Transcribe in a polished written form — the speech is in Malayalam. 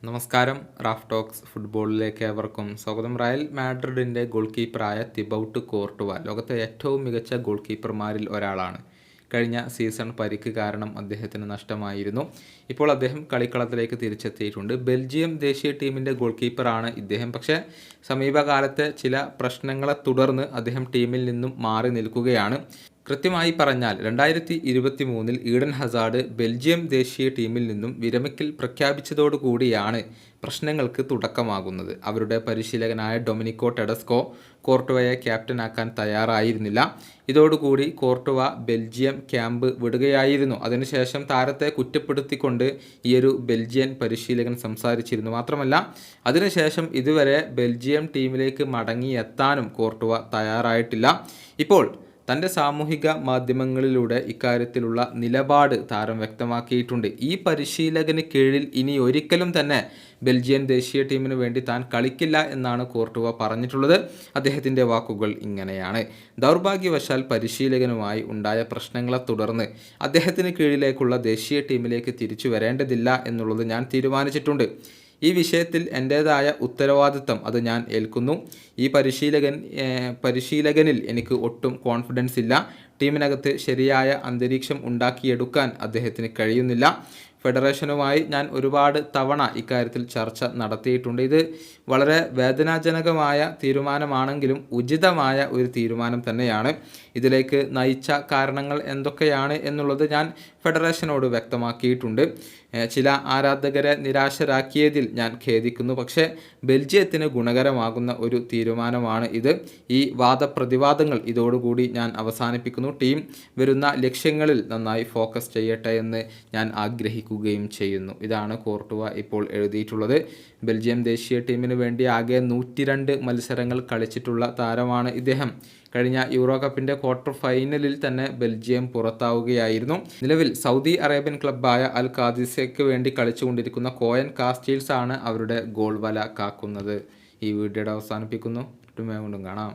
നമസ്കാരം. റാഫ് ടോക്സ് ഫുട്ബോളിലേക്ക് ഏവർക്കും സ്വാഗതം. റയൽ മാഡ്രിഡിൻ്റെ ഗോൾ കീപ്പറായ തിബൌട്ട് കോർട്ടുവ ലോകത്തെ ഏറ്റവും മികച്ച ഗോൾ കീപ്പർമാരിൽ ഒരാളാണ്. കഴിഞ്ഞ സീസൺ പരിക്ക് കാരണം അദ്ദേഹത്തിന് നഷ്ടമായിരുന്നു. ഇപ്പോൾ അദ്ദേഹം കളിക്കളത്തിലേക്ക് തിരിച്ചെത്തിയിട്ടുണ്ട്. ബെൽജിയം ദേശീയ ടീമിൻ്റെ ഗോൾ കീപ്പറാണ് ഇദ്ദേഹം. പക്ഷേ സമീപകാലത്തെ ചില പ്രശ്നങ്ങളെ തുടർന്ന് അദ്ദേഹം ടീമിൽ നിന്നും മാറി നിൽക്കുകയാണ്. കൃത്യമായി പറഞ്ഞാൽ 2023 ഈഡൻ ഹസാർഡ് ബെൽജിയം ദേശീയ ടീമിൽ നിന്നും വിരമിക്കൽ പ്രഖ്യാപിച്ചതോടുകൂടിയാണ് പ്രശ്നങ്ങൾക്ക് തുടക്കമാകുന്നത്. അവരുടെ പരിശീലകനായ ഡൊമിനിക്കോ ടെഡസ്കോ കോർട്ടുവയെ ക്യാപ്റ്റനാക്കാൻ തയ്യാറായിരുന്നില്ല. ഇതോടുകൂടി കോർട്ടുവ ബെൽജിയം ക്യാമ്പ് വിടുകയായിരുന്നു. അതിനുശേഷം താരത്തെ കുറ്റപ്പെടുത്തിക്കൊണ്ട് ഈയൊരു ബെൽജിയൻ പരിശീലകൻ സംസാരിച്ചിരുന്നു. മാത്രമല്ല അതിനുശേഷം ഇതുവരെ ബെൽജിയം ടീമിലേക്ക് മടങ്ങിയെത്താനും കോർട്ടുവ തയ്യാറായിട്ടില്ല. ഇപ്പോൾ തൻ്റെ സാമൂഹിക മാധ്യമങ്ങളിലൂടെ ഇക്കാര്യത്തിലുള്ള നിലപാട് താരം വ്യക്തമാക്കിയിട്ടുണ്ട്. ഈ പരിശീലകന് കീഴിൽ ഇനി ഒരിക്കലും തന്നെ ബെൽജിയൻ ദേശീയ ടീമിന് വേണ്ടി താൻ കളിക്കില്ല എന്നാണ് കോർട്ടുവ പറഞ്ഞിട്ടുള്ളത്. അദ്ദേഹത്തിൻ്റെ വാക്കുകൾ ഇങ്ങനെയാണ്: ദൗർഭാഗ്യവശാൽ പരിശീലകനുമായി ഉണ്ടായ പ്രശ്നങ്ങളെ തുടർന്ന് അദ്ദേഹത്തിന് കീഴിലേക്കുള്ള ദേശീയ ടീമിലേക്ക് തിരിച്ചു വരേണ്ടതില്ല എന്നുള്ളത് ഞാൻ തീരുമാനിച്ചിട്ടുണ്ട്. ഈ വിഷയത്തിൽ എൻ്റേതായ ഉത്തരവാദിത്തം അത് ഞാൻ ഏൽക്കുന്നു. ഈ പരിശീലകനിൽ എനിക്ക് ഒട്ടും കോൺഫിഡൻസ് ഇല്ല. ടീമിനകത്ത് ശരിയായ അന്തരീക്ഷം ഉണ്ടാക്കിയെടുക്കാൻ അദ്ദേഹത്തിന് കഴിയുന്നില്ല. ഫെഡറേഷനുമായി ഞാൻ ഒരുപാട് തവണ ഇക്കാര്യത്തിൽ ചർച്ച നടത്തിയിട്ടുണ്ട്. ഇത് വളരെ വേദനാജനകമായ തീരുമാനമാണെങ്കിലും ഉചിതമായ ഒരു തീരുമാനം തന്നെയാണ്. ഇതിലേക്ക് നയിച്ച കാരണങ്ങൾ എന്തൊക്കെയാണ് എന്നുള്ളത് ഞാൻ ഫെഡറേഷനോട് വ്യക്തമാക്കിയിട്ടുണ്ട്. ചില ആരാധകരെ നിരാശരാക്കിയതിൽ ഞാൻ ഖേദിക്കുന്നു. പക്ഷേ ബെൽജിയത്തിന് ഗുണകരമാകുന്ന ഒരു തീരുമാനമാണ് ഇത്. ഈ വാദപ്രതിവാദങ്ങൾ ഇതോടുകൂടി ഞാൻ അവസാനിപ്പിക്കുന്നു. ടീം വരുന്ന ലക്ഷ്യങ്ങളിൽ നന്നായി ഫോക്കസ് ചെയ്യട്ടെ എന്ന് ഞാൻ ആഗ്രഹിക്കുകയും ചെയ്യുന്നു. ഇതാണ് കോർട്ടുവ ഇപ്പോൾ എഴുതിയിട്ടുള്ളത്. ബെൽജിയം ദേശീയ ടീമിന് വേണ്ടി ആകെ 102 മത്സരങ്ങൾ കളിച്ചിട്ടുള്ള താരമാണ് ഇദ്ദേഹം. കഴിഞ്ഞ യൂറോ കപ്പിൻ്റെ ക്വാർട്ടർ ഫൈനലിൽ തന്നെ ബെൽജിയം പുറത്താവുകയായിരുന്നു. നിലവിൽ സൗദി അറേബ്യൻ ക്ലബ്ബായ അൽ ഖാദിസയ്ക്ക് വേണ്ടി കളിച്ചുകൊണ്ടിരിക്കുന്ന കോയൻ കാസ്റ്റീൽസ് ആണ് അവരുടെ ഗോൾ വല കാക്കുന്നത്. ഈ വീഡിയോയുടെ അവസാനിപ്പിക്കുന്നു. വീണ്ടും കാണാം.